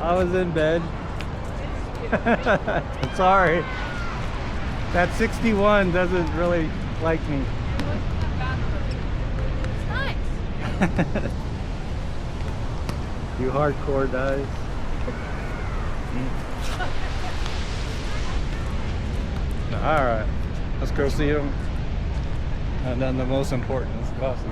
I was in bed. Sorry. That 61 doesn't really like me. It's nice. You hardcore guys. Alright. Let's go see him. And then the most important is Gussie.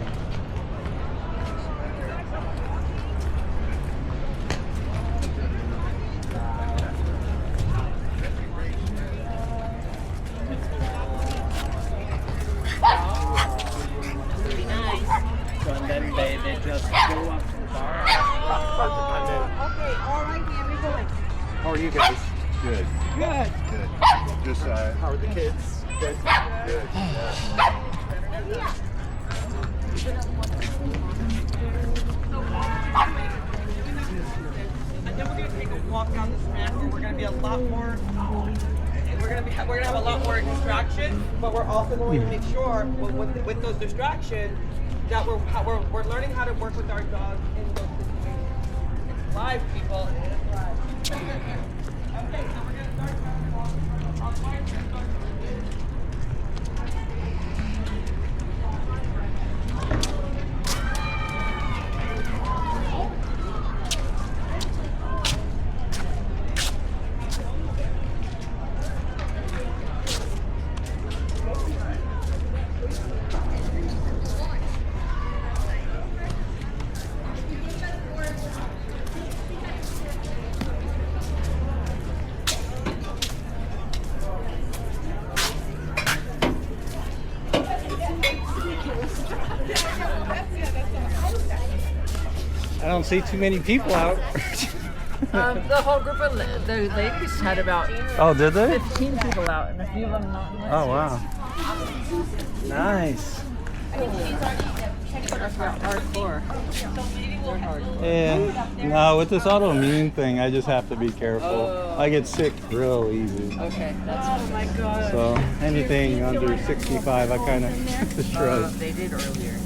And then they just go up to the bar. Okay, all right, man, we're going. How are you guys? Good. Good. Good. Just how are the kids? Good. Good. Yeah. And then we're gonna take a walk down the strand where we're gonna be a lot more. We're gonna have a lot more distraction, but we're also going to make sure with those distractions that we're learning how to work with our dogs in those situations. It's live, people. It is live. Okay, so we're gonna start. I don't see too many people out. The whole group of the ladies had about Oh, did they? 15 people out, and a few of them not in the Oh, wow. Nice. That's about hardcore. Yeah. No, with this autoimmune thing, I just have to be careful. I get sick real easy. Okay, that's oh my god. So anything under 65, I kind of shrug. They did earlier.